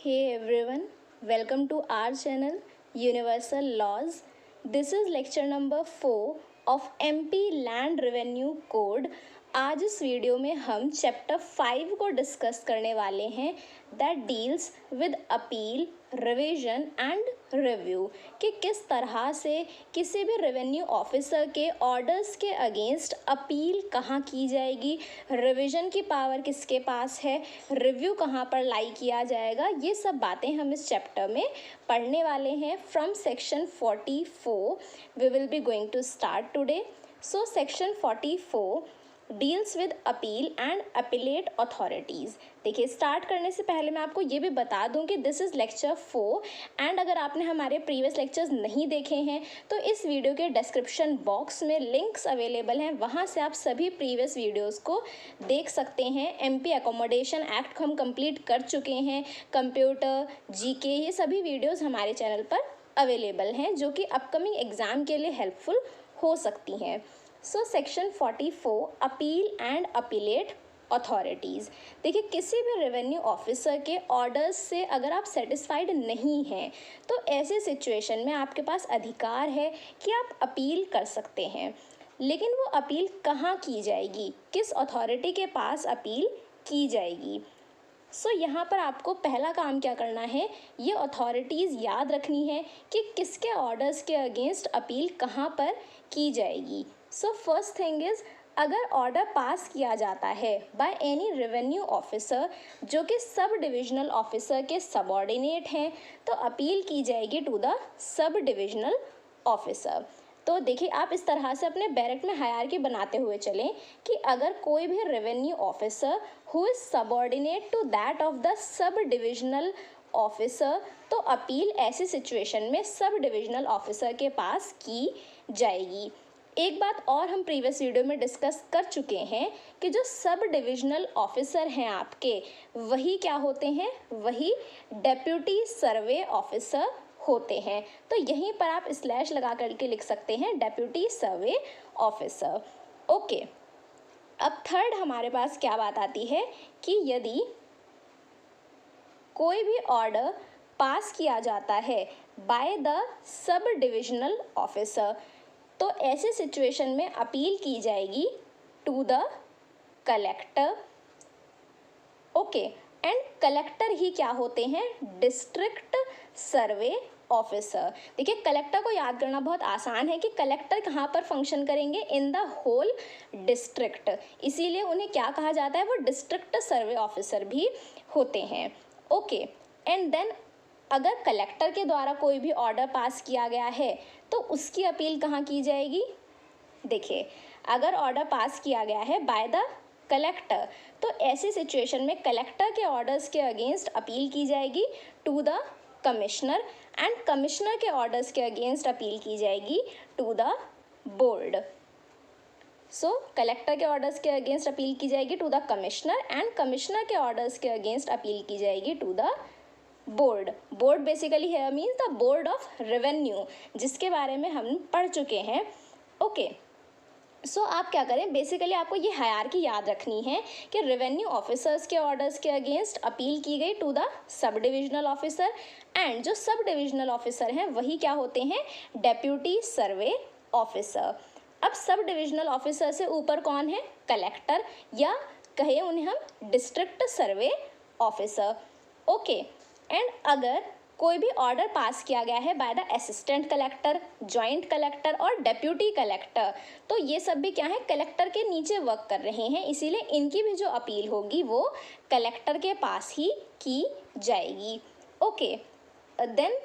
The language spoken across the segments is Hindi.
Hey everyone, welcome to our channel Universal Laws. This is lecture number 4 of MP Land Revenue Code. आज इस वीडियो में हम चैप्टर 5 को डिस्कस करने वाले हैं that deals with appeal, revision and review कि किस तरह से किसी भी रेवेन्यू ऑफिसर के ऑर्डर्स के अगेंस्ट अपील कहाँ की जाएगी, रिवीजन की पावर किसके पास है, रिव्यू कहाँ पर लाई किया जाएगा, ये सब बातें हम इस चैप्टर में पढ़ने वाले हैं. From section 44 we will be going to start today. So section 44 deals with appeal and appellate authorities. देखिए, स्टार्ट करने से पहले मैं आपको ये भी बता दूं कि दिस इज़ लेक्चर 4 एंड अगर आपने हमारे प्रीवियस लेक्चर्स नहीं देखे हैं तो इस वीडियो के डिस्क्रिप्शन बॉक्स में लिंक्स अवेलेबल हैं, वहाँ से आप सभी प्रीवियस वीडियोस को देख सकते हैं. एमपी अकोमोडेशन एक्ट को हम कंप्लीट कर चुके हैं, कंप्यूटर, जीके, ये सभी वीडियोज़ हमारे चैनल पर अवेलेबल हैं जो कि अपकमिंग एग्ज़ाम के लिए हेल्पफुल हो सकती हैं. सो section 44 appeal and appellate authorities. देखिए, किसी भी रेवेन्यू ऑफिसर के ऑर्डर्स से अगर आप सेटिस्फाइड नहीं हैं तो ऐसे सिचुएशन में आपके पास अधिकार है कि आप अपील कर सकते हैं. लेकिन वो अपील कहाँ की जाएगी, किस अथॉरिटी के पास अपील की जाएगी. सो यहाँ पर आपको पहला काम क्या करना है, ये अथॉरिटीज़ याद रखनी है कि किसके ऑर्डर्स के अगेंस्ट अपील कहाँ पर की जाएगी. सो फर्स्ट थिंग इज़, अगर ऑर्डर पास किया जाता है बाय एनी रेवेन्यू ऑफिसर जो कि सब डिविजनल ऑफिसर के सबऑर्डिनेट हैं तो अपील की जाएगी to the sub divisional officer. तो देखिए, आप इस तरह से अपने बैरेट में हायरार्की बनाते हुए चलें कि अगर कोई भी revenue officer who is subordinate to that of the sub divisional officer तो अपील ऐसी सिचुएशन में सब डिविजनल ऑफिसर के पास की जाएगी. एक बात और हम प्रीवियस वीडियो में डिस्कस कर चुके हैं कि जो सब डिविजनल ऑफिसर हैं आपके, वही क्या होते हैं, वही डेप्यूटी सर्वे ऑफिसर होते हैं. तो यहीं पर आप स्लैश लगा करके लिख सकते हैं डेप्यूटी सर्वे ऑफिसर. ओके, अब थर्ड हमारे पास क्या बात आती है कि यदि कोई भी ऑर्डर पास किया जाता है by the sub divisional officer तो ऐसे सिचुएशन में अपील की जाएगी to the collector. Okay, and collector ही क्या होते हैं, डिस्ट्रिक्ट सर्वे ऑफिसर. देखिए, कलेक्टर को याद करना बहुत आसान है कि कलेक्टर कहाँ पर फंक्शन करेंगे, इन द होल डिस्ट्रिक्ट, इसीलिए उन्हें क्या कहा जाता है, वो डिस्ट्रिक्ट सर्वे ऑफिसर भी होते हैं. ओके, एंड देन अगर कलेक्टर के द्वारा कोई भी ऑर्डर पास किया गया है तो उसकी अपील कहाँ की जाएगी. देखिए, अगर ऑर्डर पास किया गया है बाय द कलेक्टर तो ऐसी सिचुएशन में कलेक्टर के ऑर्डर्स के अगेंस्ट अपील की जाएगी to the commissioner and commissioner के ऑर्डर्स के अगेंस्ट अपील की जाएगी to the board. So collector के ऑर्डर्स के अगेंस्ट अपील की जाएगी to the commissioner and commissioner के ऑर्डर्स के अगेंस्ट अपील की जाएगी to the board. Board basically है means the board of revenue, जिसके बारे में हम पढ़ चुके हैं. ओके, सो आप क्या करें, बेसिकली आपको ये हायरार्की याद रखनी है कि रेवेन्यू ऑफिसर्स के ऑर्डर्स के अगेंस्ट अपील की गई to the sub divisional officer and जो सब डिविजनल ऑफिसर हैं वही क्या होते हैं, डेप्यूटी सर्वे ऑफिसर. अब सब डिविजनल ऑफिसर से ऊपर कौन है, कलेक्टर, या कहे उन्हें हम district survey officer. Okay, and अगर कोई भी ऑर्डर पास किया गया है by the assistant collector, joint collector और डेप्यूटी कलेक्टर तो ये सब भी क्या है, कलेक्टर के नीचे वर्क कर रहे हैं, इसीलिए इनकी भी जो अपील होगी वो कलेक्टर के पास ही की जाएगी. ओके, देन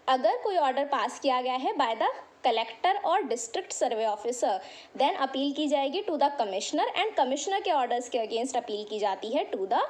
अगर कोई ऑर्डर पास किया गया है बाय द कलेक्टर और district survey officer then appeal की जाएगी to the commissioner and commissioner के ऑर्डर्स के अगेंस्ट अपील की जाती है to the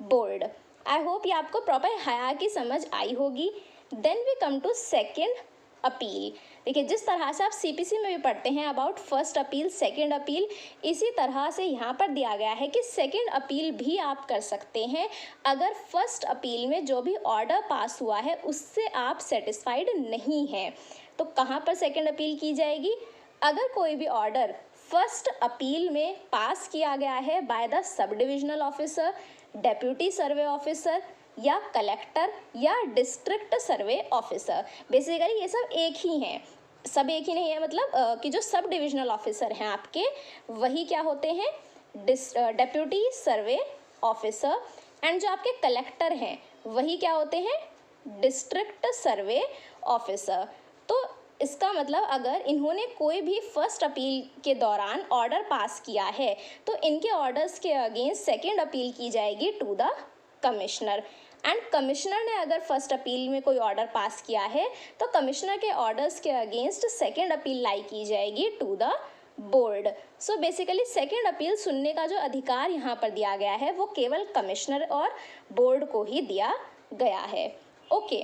board. I hope ये आपको प्रॉपर हायरार्की समझ आई होगी. Then we come to second appeal. देखिए, जिस तरह से आप सीपीसी में भी पढ़ते हैं about first appeal, second appeal, इसी तरह से यहाँ पर दिया गया है कि सेकेंड अपील भी आप कर सकते हैं अगर फर्स्ट अपील में जो भी ऑर्डर पास हुआ है उससे आप सेटिस्फाइड नहीं हैं. तो कहाँ पर सेकेंड अपील की जाएगी, अगर कोई भी ऑर्डर फर्स्ट अपील में पास किया गया है by the sub divisional officer, deputy survey officer या कलेक्टर या डिस्ट्रिक्ट सर्वे ऑफिसर। बेसिकली ये सब एक ही हैं, सब एक ही नहीं है, मतलब कि जो सब डिविजनल ऑफिसर हैं आपके वही क्या होते हैं, डेप्यूटी सर्वे ऑफिसर, एंड जो आपके कलेक्टर हैं वही क्या होते हैं, डिस्ट्रिक्ट सर्वे ऑफिसर। तो इसका मतलब अगर इन्होंने कोई भी फर्स्ट अपील के दौरान ऑर्डर पास किया है तो इनके ऑर्डर्स के अगेंस्ट सेकंड अपील की जाएगी to the commissioner, and commissioner ने अगर फर्स्ट अपील में कोई ऑर्डर पास किया है तो कमिश्नर के ऑर्डर्स के अगेंस्ट सेकंड अपील लाई की जाएगी to the board. So basically second appeal सुनने का जो अधिकार यहाँ पर दिया गया है वो केवल कमिश्नर और बोर्ड को ही दिया गया है। ओके,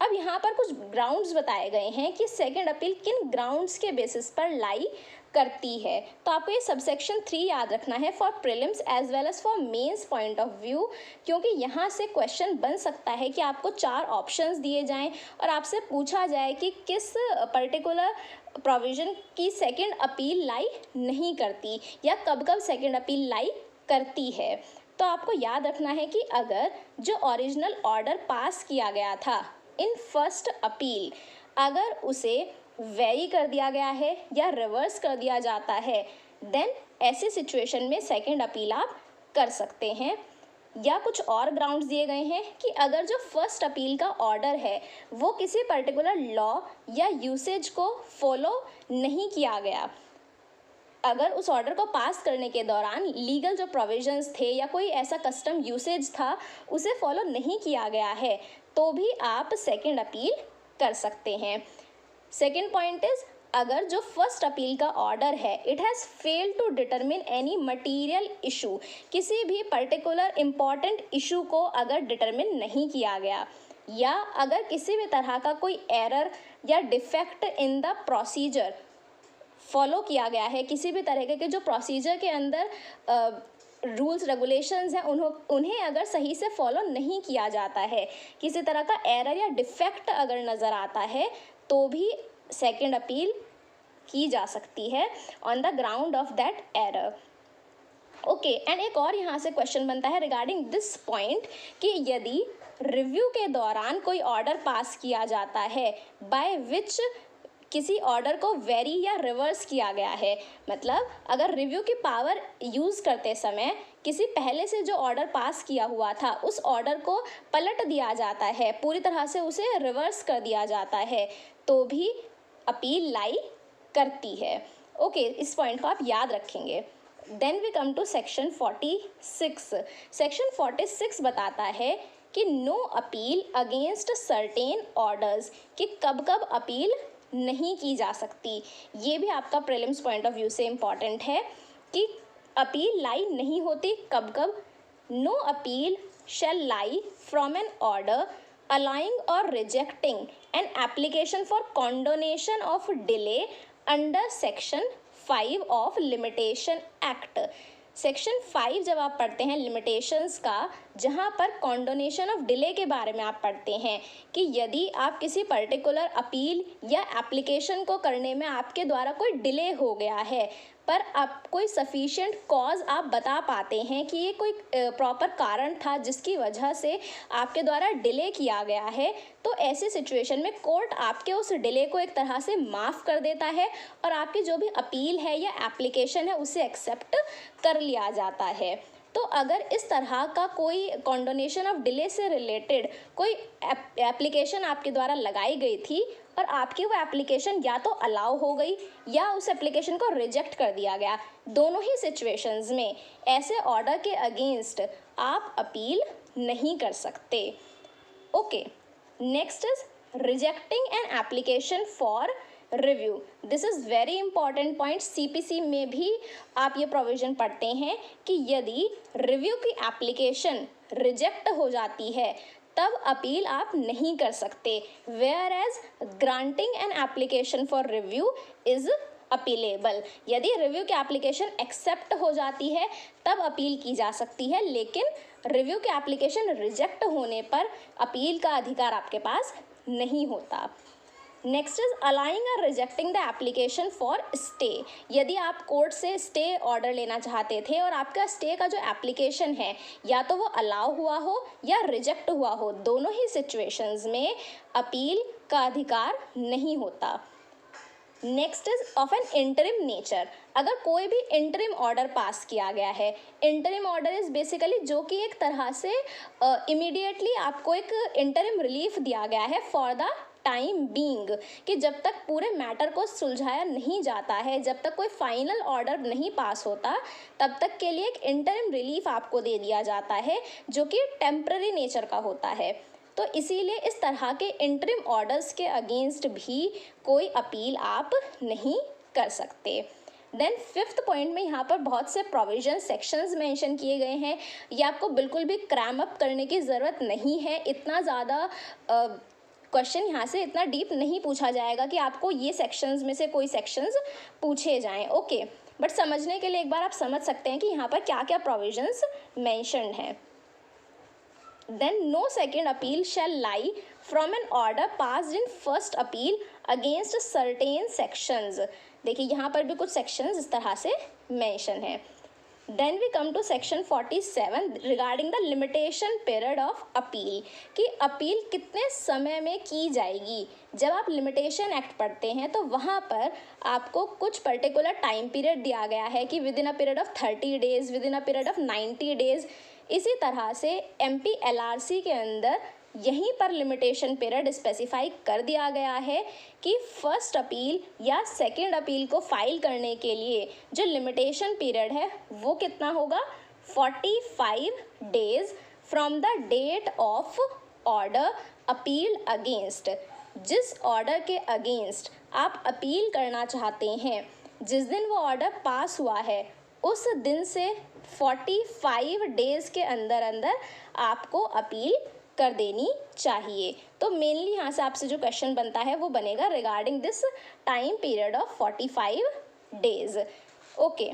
अब यहाँ पर कुछ ग्राउंड्स बताए गए हैं कि सेकंड अपील किन ग्राउंड्स के बेसिस पर लाई करती है। तो आपको ये सबसेक्शन 3 याद रखना है for prelims as well as for mains point of view, क्योंकि यहाँ से क्वेश्चन बन सकता है कि आपको 4 ऑप्शंस दिए जाएं और आपसे पूछा जाए कि किस पर्टिकुलर प्रोविज़न की सेकंड अपील लाई नहीं करती या कब कब सेकंड अपील लाई करती है। तो आपको याद रखना है कि अगर जो ओरिजिनल ऑर्डर पास किया गया था इन फर्स्ट अपील, अगर उसे वेरी कर दिया गया है या रिवर्स कर दिया जाता है, देन ऐसी सिचुएशन में सेकंड अपील आप कर सकते हैं। या कुछ और ग्राउंड्स दिए गए हैं कि अगर जो फर्स्ट अपील का ऑर्डर है वो किसी पर्टिकुलर लॉ या यूसेज को फॉलो नहीं किया गया, अगर उस ऑर्डर को पास करने के दौरान लीगल जो प्रोविजंस थे या कोई ऐसा कस्टम यूसेज था उसे फॉलो नहीं किया गया है, तो भी आप सेकंड अपील कर सकते हैं। सेकंड पॉइंट इज, अगर जो फर्स्ट अपील का ऑर्डर है it has failed to determine any material issue, किसी भी पर्टिकुलर इम्पॉर्टेंट इशू को अगर डिटरमिन नहीं किया गया, या अगर किसी भी तरह का कोई एरर या defect in the procedure follow किया गया है, किसी भी तरह के जो प्रोसीजर के अंदर रूल्स रेगुलेशंस हैं उन्हें अगर सही से फॉलो नहीं किया जाता है, किसी तरह का एरर या डिफेक्ट अगर नज़र आता है, तो भी सेकंड अपील की जा सकती है on the ground of that error. Okay, and एक और यहाँ से क्वेश्चन बनता है रिगार्डिंग दिस पॉइंट कि यदि रिव्यू के दौरान कोई ऑर्डर पास किया जाता है बाय विच किसी ऑर्डर को वेरी या रिवर्स किया गया है, मतलब अगर रिव्यू की पावर यूज़ करते समय किसी पहले से जो ऑर्डर पास किया हुआ था उस ऑर्डर को पलट दिया जाता है, पूरी तरह से उसे रिवर्स कर दिया जाता है, तो भी अपील लाई करती है। ओके, इस पॉइंट को आप याद रखेंगे। Then we come to section 46। Section 46 बताता है कि no appeal against certain orders, कि कब कब अपील नहीं की जा सकती। ये भी आपका प्रीलिम्स पॉइंट ऑफ व्यू से इम्पॉर्टेंट है कि अपील लाई नहीं होती कब कब। No appeal shall lie from an order allowing or rejecting an application for condonation of delay under section 5 of limitation act। Section 5 जब आप पढ़ते हैं लिमिटेशंस का, जहाँ पर कॉन्डोनेशन ऑफ डिले के बारे में आप पढ़ते हैं कि यदि आप किसी पर्टिकुलर अपील या एप्लीकेशन को करने में आपके द्वारा कोई डिले हो गया है, पर आप कोई सफिशिएंट कॉज आप बता पाते हैं कि ये कोई प्रॉपर कारण था जिसकी वजह से आपके द्वारा डिले किया गया है, तो ऐसी सिचुएशन में कोर्ट आपके उस डिले को एक तरह से माफ़ कर देता है और आपकी जो भी अपील है या एप्लीकेशन है उसे एक्सेप्ट कर लिया जाता है। तो अगर इस तरह का कोई कॉन्डोनेशन ऑफ डिले से रिलेटेड कोई एप्लीकेशन आपके द्वारा लगाई गई थी और आपकी वो एप्लीकेशन या तो अलाउ हो गई या उस एप्लीकेशन को रिजेक्ट कर दिया गया, दोनों ही सिचुएशंस में ऐसे ऑर्डर के अगेंस्ट आप अपील नहीं कर सकते। Okay, next is rejecting N application for review. This is very important point. CPC में भी आप ये प्रोविज़न पढ़ते हैं कि यदि रिव्यू की एप्लीकेशन रिजेक्ट हो जाती है तब अपील आप नहीं कर सकते, whereas granting an application for review is appealable. यदि रिव्यू की एप्लीकेशन एक्सेप्ट हो जाती है तब अपील की जा सकती है, लेकिन रिव्यू की एप्लीकेशन रिजेक्ट होने पर अपील का अधिकार आपके पास नहीं होता। नेक्स्ट इज अलाइंग और rejecting the application for stay. यदि आप कोर्ट से स्टे ऑर्डर लेना चाहते थे और आपका स्टे का जो एप्लीकेशन है या तो वो अलाउ हुआ हो या रिजेक्ट हुआ हो, दोनों ही सिचुएशंस में अपील का अधिकार नहीं होता। Next is of N interim nature. अगर कोई भी इंटरिम ऑर्डर पास किया गया है, इंटरिम ऑर्डर इज बेसिकली जो कि एक तरह से इमीडिएटली आपको एक इंटरिम रिलीफ दिया गया है फॉर द टाइम बीइंग, कि जब तक पूरे मैटर को सुलझाया नहीं जाता है, जब तक कोई फाइनल ऑर्डर नहीं पास होता, तब तक के लिए एक इंटरिम रिलीफ आपको दे दिया जाता है जो कि टेम्पररी नेचर का होता है। तो इसीलिए इस तरह के इंटरिम ऑर्डर्स के अगेंस्ट भी कोई अपील आप नहीं कर सकते। देन फिफ्थ पॉइंट में यहाँ पर बहुत से प्रोविजन सेक्शंस मेंशन किए गए हैं। ये आपको बिल्कुल भी क्रैम अप करने की ज़रूरत नहीं है, इतना ज़्यादा क्वेश्चन यहाँ से इतना डीप नहीं पूछा जाएगा कि आपको ये सेक्शंस में से कोई सेक्शंस पूछे जाएं। ओके, बट समझने के लिए एक बार आप समझ सकते हैं कि यहाँ पर क्या क्या प्रोविजंस मेंशन्ड हैं। Then no second appeal shall lie from an order passed in first appeal against certain sections। देखिए यहाँ पर भी कुछ sections इस तरह से mention है। Then we come to section 47 regarding the limitation period of appeal, कि अपील कितने समय में की जाएगी। जब आप लिमिटेशन एक्ट पढ़ते हैं तो वहाँ पर आपको कुछ पर्टिकुलर टाइम पीरियड दिया गया है कि with in a period of 30 days, with in a period of 90 days. इसी तरह से MPLRC के अंदर यहीं पर लिमिटेशन पीरियड स्पेसिफाई कर दिया गया है कि फर्स्ट अपील या सेकंड अपील को फाइल करने के लिए जो लिमिटेशन पीरियड है वो कितना होगा, 45 days from the date of order appeal against. जिस ऑर्डर के अगेंस्ट आप अपील करना चाहते हैं, जिस दिन वो ऑर्डर पास हुआ है, उस दिन से 45 डेज के अंदर अंदर आपको अपील कर देनी चाहिए। तो मेनली यहाँ से आपसे जो क्वेश्चन बनता है वो बनेगा regarding this time period of 45 days. Okay,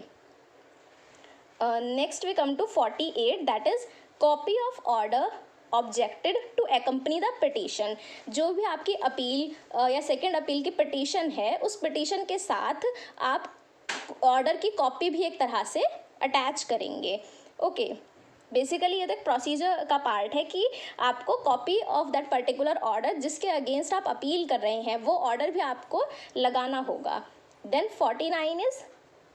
next we come to 48, that is copy of order objected to accompany the petition. जो भी आपकी अपील या सेकेंड अपील की पिटीशन है, उस पिटीशन के साथ आप ऑर्डर की कॉपी भी एक तरह से अटैच करेंगे। ओके, बेसिकली ये तो एक प्रोसीजर का पार्ट है कि आपको copy of that particular order जिसके अगेंस्ट आप अपील कर रहे हैं वो ऑर्डर भी आपको लगाना होगा। Then 49 is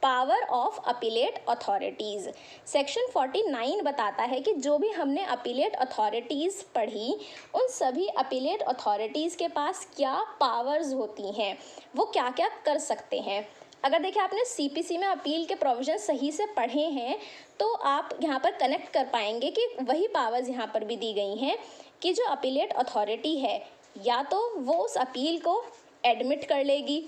power of appellate authorities. Section 49 बताता है कि जो भी हमने अपीलेट अथॉरिटीज़ पढ़ी, उन सभी अपीलेट अथॉरिटीज़ के पास क्या पावर्स होती हैं, वो क्या क्या कर सकते हैं। अगर देखिए आपने CPC में अपील के प्रोविजन सही से पढ़े हैं तो आप यहाँ पर कनेक्ट कर पाएंगे कि वही पावर्स यहाँ पर भी दी गई हैं कि जो अपीलेट अथॉरिटी है या तो वो उस अपील को एडमिट कर लेगी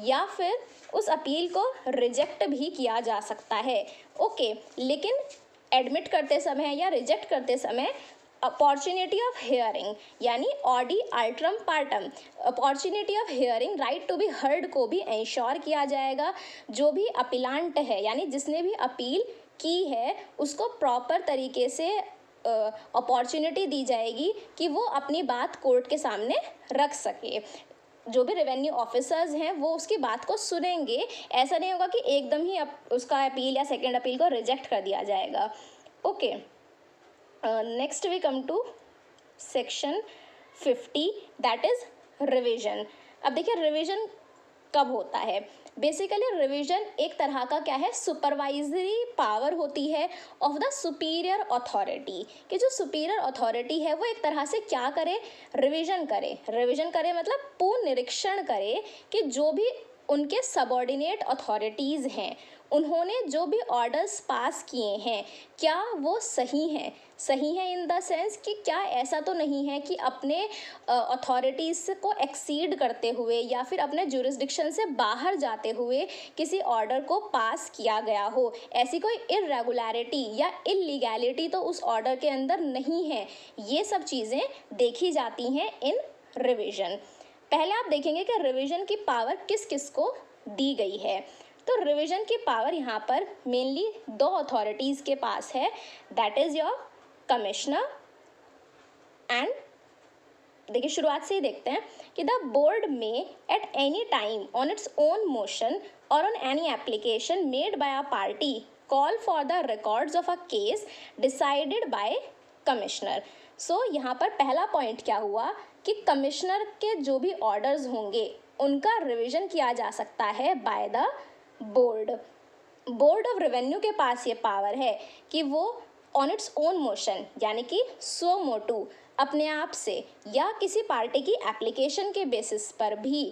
या फिर उस अपील को रिजेक्ट भी किया जा सकता है। ओके, लेकिन एडमिट करते समय या रिजेक्ट करते समय अपॉर्चुनिटी ऑफ हेयरिंग यानी audi alteram partem, opportunity of hearing, right to be heard को भी इंश्योर किया जाएगा। जो भी अपीलांट है यानी जिसने भी अपील की है उसको प्रॉपर तरीके से अपॉर्चुनिटी दी जाएगी कि वो अपनी बात कोर्ट के सामने रख सके। जो भी रेवेन्यू ऑफिसर्स हैं वो उसकी बात को सुनेंगे, ऐसा नहीं होगा कि एकदम ही उसका अपील या सेकेंड अपील को रिजेक्ट कर दिया जाएगा। Okay, next we come to section 50, that is revision. अब देखिए रिवीजन कब होता है। बेसिकली रिवीजन एक तरह का क्या है, सुपरवाइजरी पावर होती है ऑफ द सुपीरियर अथॉरिटी, कि जो सुपीरियर अथॉरिटी है वो एक तरह से क्या करे, रिवीजन करे। रिवीजन करे मतलब पूर्ण निरीक्षण करे कि जो भी उनके सबऑर्डिनेट अथॉरिटीज़ हैं उन्होंने जो भी ऑर्डर्स पास किए हैं क्या वो सही हैं। सही है इन द सेंस कि क्या ऐसा तो नहीं है कि अपने अथॉरिटीज़ को एक्सीड करते हुए या फिर अपने जुरिस्डिक्शन से बाहर जाते हुए किसी ऑर्डर को पास किया गया हो, ऐसी कोई इरेगुलरिटी या इलीगैलिटी तो उस ऑर्डर के अंदर नहीं है। ये सब चीज़ें देखी जाती हैं इन रिवीजन। पहले आप देखेंगे कि रिवीजन की पावर किस किस को दी गई है। तो रिवीजन की पावर यहाँ पर मेनली दो अथॉरिटीज़ के पास है, that is your commissioner and देखिए शुरुआत से ही देखते हैं कि द बोर्ड में at any time on its own motion और on any application made by a party call for the records of a case decided by commissioner. So यहाँ पर पहला पॉइंट क्या हुआ कि कमिश्नर के जो भी ऑर्डर्स होंगे उनका रिवीजन किया जा सकता है by the board. Board of revenue के पास ये पावर है कि वो ऑन इट्स ओन मोशन यानी कि सो मोटू अपने आप से या किसी पार्टी की एप्लीकेशन के बेसिस पर भी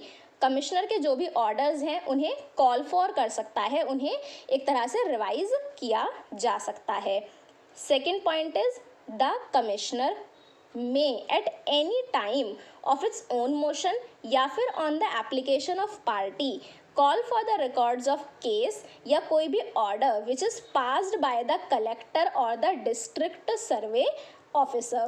कमिश्नर के जो भी ऑर्डर्स हैं उन्हें कॉल फॉर कर सकता है, उन्हें एक तरह से रिवाइज किया जा सकता है। Second point is the commissioner may at any time of its own motion या फिर on the application of party call for the records of case या कोई भी order which is passed by the collector or the district survey officer।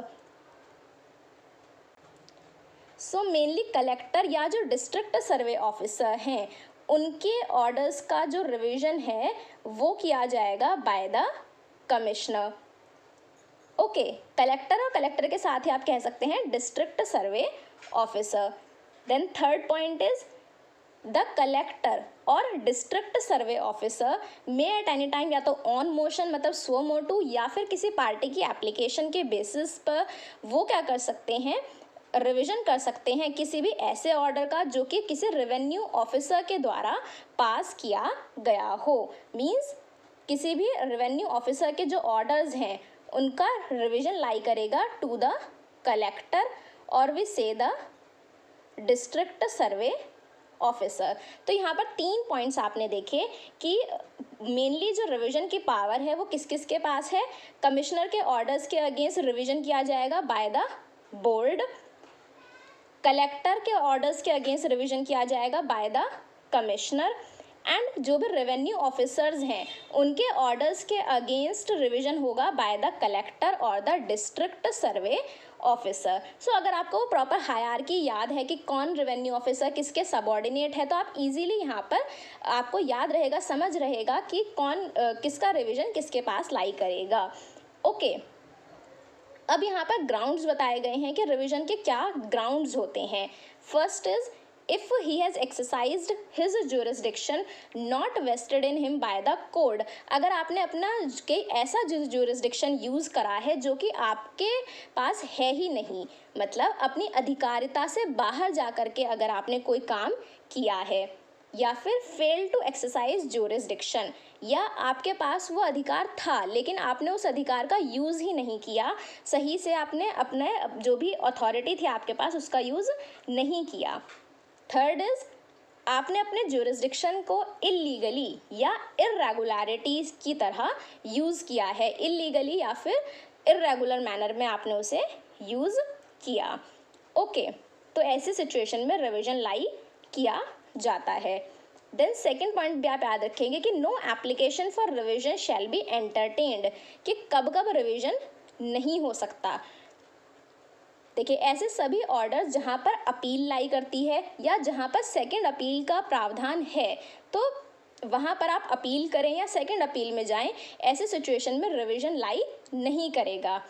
So mainly collector या जो डिस्ट्रिक्ट सर्वे ऑफिसर हैं उनके ऑर्डर्स का जो रिवीजन है वो किया जाएगा by the commissioner. Okay, collector और कलेक्टर के साथ ही आप कह सकते हैं district survey officer. Then third point is the collector और डिस्ट्रिक्ट सर्वे ऑफिसर में एट एनी टाइम या तो ऑन मोशन मतलब स्व मोटू या फिर किसी पार्टी की एप्लीकेशन के बेसिस पर वो क्या कर सकते हैं, रिवीजन कर सकते हैं किसी भी ऐसे ऑर्डर का जो कि किसी रेवेन्यू ऑफिसर के द्वारा पास किया गया हो। मीन्स किसी भी रेवेन्यू ऑफिसर के जो ऑर्डर्स हैं उनका रिवीजन लाई करेगा टू द कलेक्टर और वी से द डिस्ट्रिक्ट सर्वे ऑफिसर। तो यहाँ पर 3 पॉइंट्स आपने देखे कि मेनली जो रिवीजन की पावर है वो किस किस के पास है। कमिश्नर के ऑर्डर्स के अगेंस्ट रिवीजन किया जाएगा बाय द बोर्ड, कलेक्टर के ऑर्डर्स के अगेंस्ट रिवीजन किया जाएगा बाय द कमिश्नर एंड जो भी रेवेन्यू ऑफिसर्स हैं उनके ऑर्डर्स के अगेंस्ट रिवीजन होगा बाय द कलेक्टर और द डिस्ट्रिक्ट सर्वे ऑफिसर। सो अगर आपको वो प्रॉपर हायरार्की याद है कि कौन रेवेन्यू ऑफिसर किसके सबऑर्डिनेट है तो आप इजीली यहाँ पर आपको याद रहेगा, समझ रहेगा कि कौन किसका रिवीजन किसके पास लाई करेगा। ओके, अब यहाँ पर ग्राउंड्स बताए गए हैं कि रिवीजन के क्या ग्राउंड्स होते हैं। First is if he has exercised his jurisdiction not vested in him by the code। अगर आपने अपना कोई ऐसा jurisdiction यूज़ करा है जो कि आपके पास है ही नहीं, मतलब अपनी अधिकारिता से बाहर जा कर के अगर आपने कोई काम किया है या फिर फेल टू एक्सरसाइज jurisdiction या आपके पास वो अधिकार था लेकिन आपने उस अधिकार का यूज़ ही नहीं किया सही से, आपने अपने जो भी अथॉरिटी थी आपके पास उसका यूज़ नहीं किया। थर्ड इज आपने अपने ज्यूरिसडिक्शन को इलीगली या इरेगुलरिटीज़ की तरह यूज़ किया है, इलीगली या फिर इरेगुलर मैनर में आपने उसे यूज़ किया। ओके, तो ऐसी सिचुएशन में रिवीजन लाई किया जाता है। देन सेकेंड पॉइंट भी आप याद रखेंगे कि no application for revision shall be entertained, कि कब कब रिवीजन नहीं हो सकता। देखिए ऐसे सभी ऑर्डर्स जहाँ पर अपील लाई करती है या जहाँ पर सेकंड अपील का प्रावधान है तो वहाँ पर आप अपील करें या सेकंड अपील में जाएं, ऐसे सिचुएशन में रिवीजन लाई नहीं करेगा।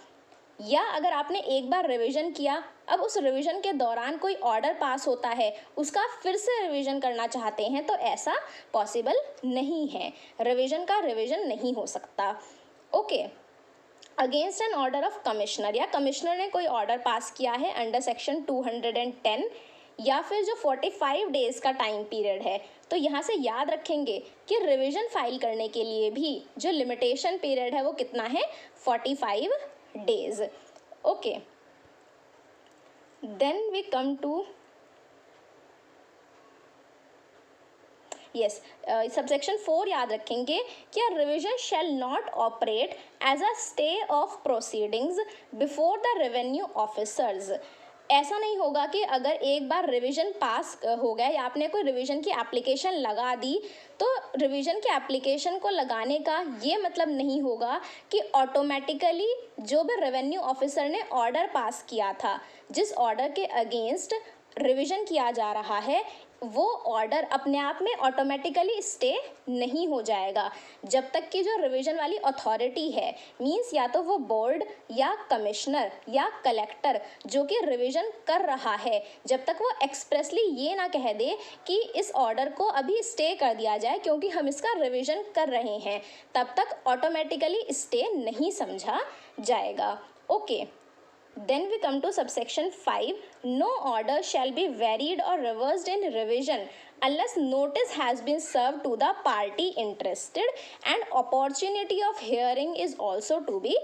या अगर आपने एक बार रिवीजन किया, अब उस रिवीजन के दौरान कोई ऑर्डर पास होता है उसका फिर से रिवीजन करना चाहते हैं तो ऐसा पॉसिबल नहीं है, रिवीजन का रिवीजन नहीं हो सकता। Okay, against an order of commissioner या कमिश्नर ने कोई ऑर्डर पास किया है अंडर सेक्शन 210 या फिर जो 45 डेज़ का टाइम पीरियड है, तो यहाँ से याद रखेंगे कि रिवीजन फाइल करने के लिए भी जो लिमिटेशन पीरियड है वो कितना है, 45 days. Okay, then we come to yes subsection 4 याद रखेंगे कि revision shall not operate as a stay of proceedings before the revenue officers. ऐसा नहीं होगा कि अगर एक बार रिवीजन पास हो गया या आपने कोई रिवीजन की एप्लीकेशन लगा दी तो रिवीजन की एप्लीकेशन को लगाने का ये मतलब नहीं होगा कि ऑटोमेटिकली जो भी रेवेन्यू ऑफिसर ने ऑर्डर पास किया था, जिस ऑर्डर के अगेंस्ट रिवीजन किया जा रहा है वो ऑर्डर अपने आप में ऑटोमेटिकली स्टे नहीं हो जाएगा जब तक कि जो रिवीजन वाली अथॉरिटी है, मींस या तो वो बोर्ड या कमिश्नर या कलेक्टर जो कि रिवीजन कर रहा है, जब तक वो एक्सप्रेसली ये ना कह दे कि इस ऑर्डर को अभी स्टे कर दिया जाए क्योंकि हम इसका रिवीजन कर रहे हैं, तब तक ऑटोमेटिकली स्टे नहीं समझा जाएगा। Okay, then we come to subsection 5. No order shall be varied or reversed in revision unless notice has been served to the party interested and opportunity of hearing is also to be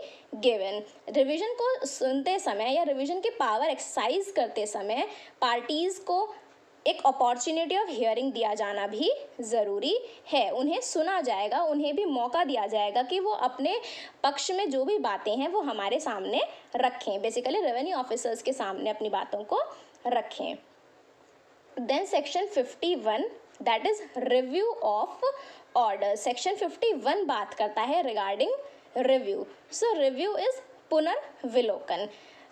given. Revision को सुनते समय या रिविजन की पावर एक्सरसाइज करते समय पार्टीज को एक अपॉर्चुनिटी ऑफ हियरिंग दिया जाना भी ज़रूरी है। उन्हें सुना जाएगा, उन्हें भी मौका दिया जाएगा कि वो अपने पक्ष में जो भी बातें हैं वो हमारे सामने रखें, बेसिकली रेवेन्यू ऑफिसर्स के सामने अपनी बातों को रखें। Then section 51 that is review of order. Section 51 बात करता है regarding review. So review is पुनर्विलोकन।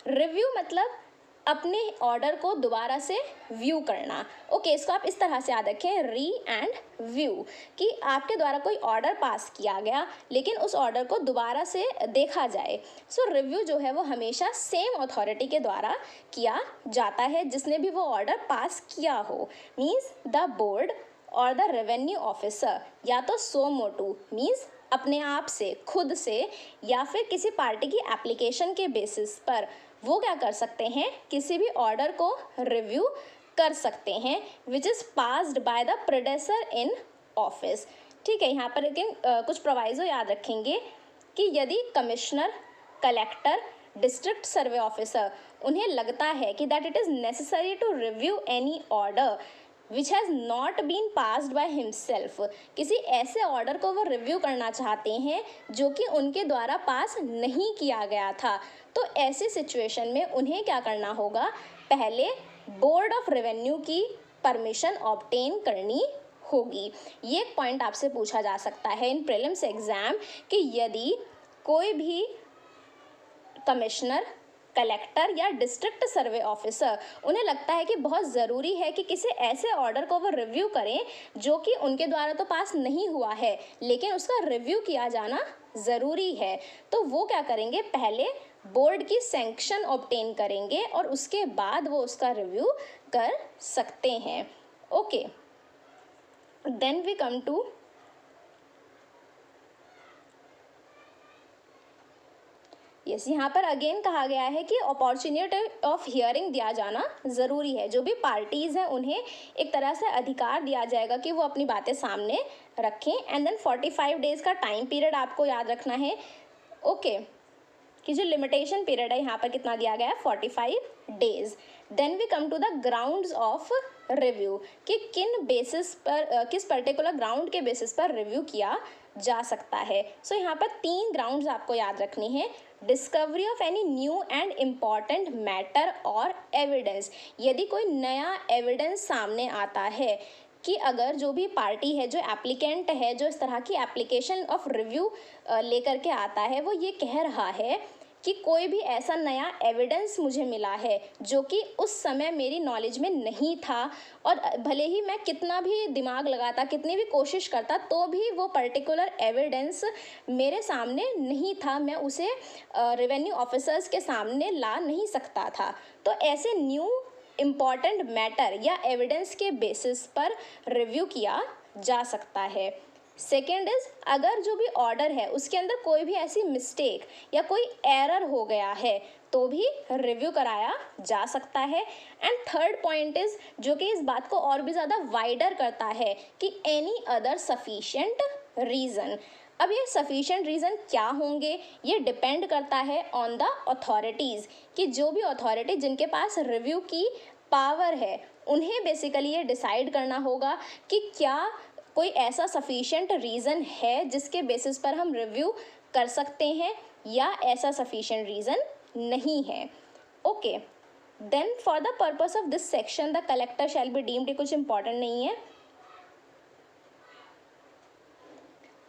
रिव्यू मतलब अपने ऑर्डर को दोबारा से व्यू करना। ओके, इसको आप इस तरह से याद रखें, री एंड व्यू, कि आपके द्वारा कोई ऑर्डर पास किया गया लेकिन उस ऑर्डर को दोबारा से देखा जाए। सो रिव्यू जो है वो हमेशा सेम अथॉरिटी के द्वारा किया जाता है जिसने भी वो ऑर्डर पास किया हो, मीन्स द बोर्ड और द रेवेन्यू ऑफिसर, या तो सो मोटू मीन्स अपने आप से, खुद से, या फिर किसी पार्टी की एप्लीकेशन के बेसिस पर वो क्या कर सकते हैं, किसी भी ऑर्डर को रिव्यू कर सकते हैं which is passed by the predecessor in office. ठीक है, यहाँ पर लेकिन कुछ प्रोवाइजो याद रखेंगे कि यदि commissioner, collector, district survey officer उन्हें लगता है कि that it is necessary to review any order which has not been passed by himself, किसी ऐसे ऑर्डर को वो रिव्यू करना चाहते हैं जो कि उनके द्वारा पास नहीं किया गया था, तो ऐसी सिचुएशन में उन्हें क्या करना होगा, पहले बोर्ड ऑफ रेवेन्यू की परमिशन ऑब्टेन करनी होगी। ये एक पॉइंट आपसे पूछा जा सकता है इन प्रीलिम्स एग्जाम कि यदि कोई भी कमिश्नर, कलेक्टर या डिस्ट्रिक्ट सर्वे ऑफिसर उन्हें लगता है कि बहुत ज़रूरी है कि किसी ऐसे ऑर्डर को वो रिव्यू करें जो कि उनके द्वारा तो पास नहीं हुआ है लेकिन उसका रिव्यू किया जाना ज़रूरी है, तो वो क्या करेंगे, पहले बोर्ड की सैंक्शन ऑब्टेन करेंगे और उसके बाद वो उसका रिव्यू कर सकते हैं। Okay, then we come to yes, यहाँ पर अगेन कहा गया है कि अपॉर्चुनिटी ऑफ हियरिंग दिया जाना ज़रूरी है। जो भी पार्टीज़ हैं उन्हें एक तरह से अधिकार दिया जाएगा कि वो अपनी बातें सामने रखें। एंड देन 45 डेज़ का टाइम पीरियड आपको याद रखना है। ओके, कि जो लिमिटेशन पीरियड है यहाँ पर कितना दिया गया है, 45 days. Then we come to the grounds of review, कि किन बेसिस पर, किस पर्टिकुलर ग्राउंड के बेसिस पर रिव्यू किया जा सकता है। सो यहाँ पर 3 ग्राउंड्स आपको याद रखनी है। Discovery of any new and important matter और एविडेंस, यदि कोई नया एविडेंस सामने आता है कि अगर जो भी पार्टी है, जो एप्लीकेंट है, जो इस तरह की एप्लीकेशन ऑफ रिव्यू लेकर के आता है, वो ये कह रहा है कि कोई भी ऐसा नया एविडेंस मुझे मिला है जो कि उस समय मेरी नॉलेज में नहीं था, और भले ही मैं कितना भी दिमाग लगाता, कितनी भी कोशिश करता, तो भी वो पर्टिकुलर एविडेंस मेरे सामने नहीं था, मैं उसे रेवेन्यू ऑफिसर्स के सामने ला नहीं सकता था। तो ऐसे न्यू इम्पॉर्टेंट मैटर या एविडेंस के बेसिस पर रिव्यू किया जा सकता है। सेकेंड इज, अगर जो भी ऑर्डर है उसके अंदर कोई भी ऐसी मिस्टेक या कोई एरर हो गया है तो भी रिव्यू कराया जा सकता है। एंड थर्ड पॉइंट इज, जो कि इस बात को और भी ज़्यादा वाइडर करता है, कि एनी अदर सफिशिएंट रीज़न। अब ये सफिशिएंट रीज़न क्या होंगे, ये डिपेंड करता है ऑन द अथॉरिटीज़, कि जो भी अथॉरिटी जिनके पास रिव्यू की पावर है उन्हें बेसिकली ये डिसाइड करना होगा कि क्या कोई ऐसा सफिशिएंट रीज़न है जिसके बेसिस पर हम रिव्यू कर सकते हैं, या ऐसा सफिशिएंट रीज़न नहीं है। Okay, then for the purpose of this section the collector shall be deemed, ये कुछ इंपॉर्टेंट नहीं है।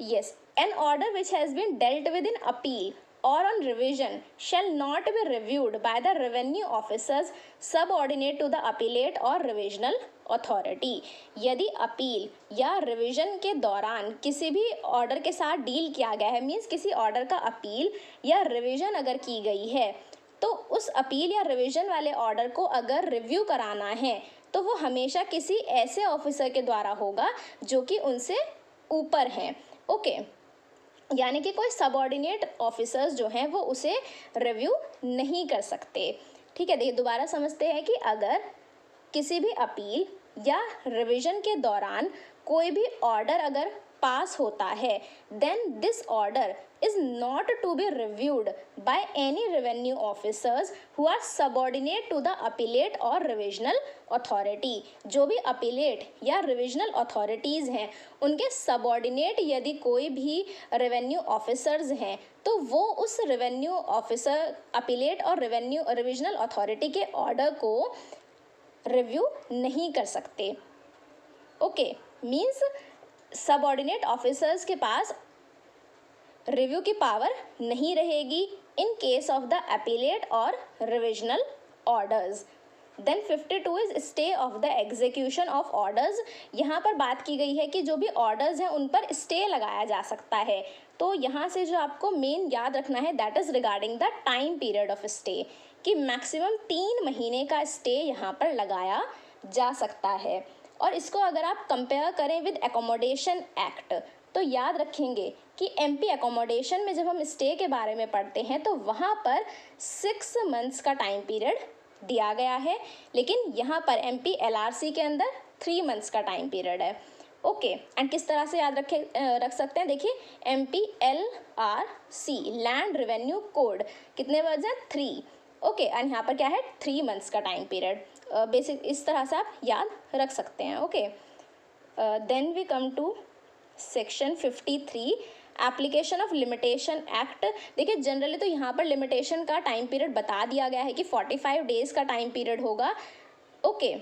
Yes, an order which has been dealt with in appeal or on revision shall not be reviewed by the revenue officers subordinate to the appellate or revisional authority। यदि अपील या रिवीजन के दौरान किसी भी ऑर्डर के साथ डील किया गया है, मीन्स किसी ऑर्डर का अपील या रिवीजन अगर की गई है, तो उस अपील या रिवीजन वाले ऑर्डर को अगर रिव्यू कराना है तो वो हमेशा किसी ऐसे ऑफिसर के द्वारा होगा जो कि उनसे ऊपर हैं। ओके, यानी कि कोई सबऑर्डिनेट ऑफिसर्स जो हैं वो उसे रिव्यू नहीं कर सकते। ठीक है, देखिए दोबारा समझते हैं कि अगर किसी भी अपील या रिवीजन के दौरान कोई भी ऑर्डर अगर पास होता है, then this order is not to be reviewed by any revenue officers who are subordinate to the appellate और रिविजनल अथॉरिटी। जो भी अपीलेट या रिविजनल अथॉरिटीज़ हैं उनके सबऑर्डिनेट यदि कोई भी रेवेन्यू ऑफिसर्स हैं तो वो उस रेवेन्यू ऑफिसर अपीलेट और रेवेन्यू रिविजनल अथॉरिटी के ऑर्डर को रिव्यू नहीं कर सकते। ओके, मीन्स सबऑर्डिनेट ऑफिसर्स के पास रिव्यू की पावर नहीं रहेगी in case of the appellate और revisional orders. Then 52 is stay of the execution of orders. यहाँ पर बात की गई है कि जो भी ऑर्डर्स हैं उन पर स्टे लगाया जा सकता है। तो यहाँ से जो आपको मेन याद रखना है that is regarding the time period of stay, कि मैक्सिमम 3 महीने का स्टे यहाँ पर लगाया जा सकता है। और इसको अगर आप कंपेयर करें विद एकोमोडेशन एक्ट तो याद रखेंगे कि एमपी एकोमोडेशन में जब हम स्टे के बारे में पढ़ते हैं तो वहाँ पर 6 मंथ्स का टाइम पीरियड दिया गया है, लेकिन यहाँ पर एमपी एलआरसी के अंदर 3 मंथ्स का टाइम पीरियड है। ओके, एंड किस तरह से याद रख सकते हैं, देखिए MP LRC land revenue code कितने वर्ड्स हैं, 3। ओके, एंड यहाँ पर क्या है, 3 मंथ्स का टाइम पीरियड। बेसिक इस तरह से आप याद रख सकते हैं। Okay, then we come to section 53 application of limitation act. देखिए जनरली तो यहाँ पर लिमिटेशन का टाइम पीरियड बता दिया गया है कि 45 डेज़ का टाइम पीरियड होगा। ओके,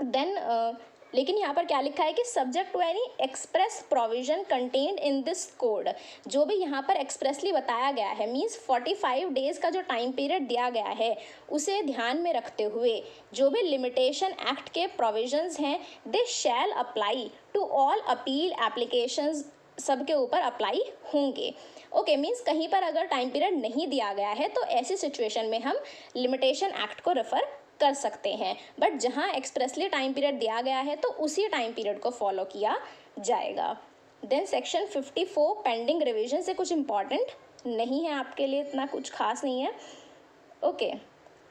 देन लेकिन यहाँ पर क्या लिखा है कि subject to any express provision contained in this code. जो भी यहाँ पर एक्सप्रेसली बताया गया है, मीन्स 45 डेज़ का जो टाइम पीरियड दिया गया है उसे ध्यान में रखते हुए जो भी लिमिटेशन एक्ट के प्रोविजंस हैं they shall apply to all appeal applications, सबके ऊपर अप्लाई होंगे। ओके, मीन्स कहीं पर अगर टाइम पीरियड नहीं दिया गया है तो ऐसी सिचुएशन में हम लिमिटेशन एक्ट को रेफर कर सकते हैं, बट जहां एक्सप्रेसली टाइम पीरियड दिया गया है तो उसी टाइम पीरियड को फॉलो किया जाएगा। देन सेक्शन 54 पेंडिंग रिवीजन से कुछ इम्पॉर्टेंट नहीं है आपके लिए, इतना कुछ खास नहीं है। Okay,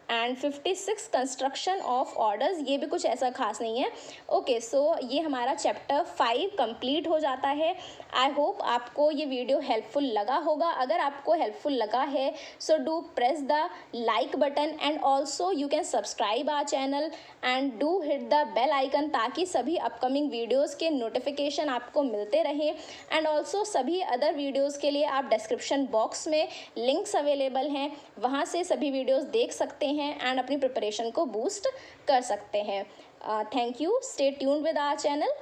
and 56 construction of orders, ये भी कुछ ऐसा खास नहीं है। ओके, सो ये हमारा चैप्टर 5 कंप्लीट हो जाता है। आई होप आपको ये वीडियो हेल्पफुल लगा होगा। अगर आपको हेल्पफुल लगा है so do press the like button and also you can subscribe our channel and do hit the bell icon, ताकि सभी अपकमिंग वीडियोज़ के नोटिफिकेशन आपको मिलते रहें। एंड ऑल्सो सभी अदर वीडियोज़ के लिए आप डिस्क्रिप्शन बॉक्स में लिंक्स अवेलेबल हैं, वहाँ से सभी वीडियोज़ देख सकते हैं एंड अपनी प्रिपरेशन को बूस्ट कर सकते हैं। Thank you, stay tuned with our channel.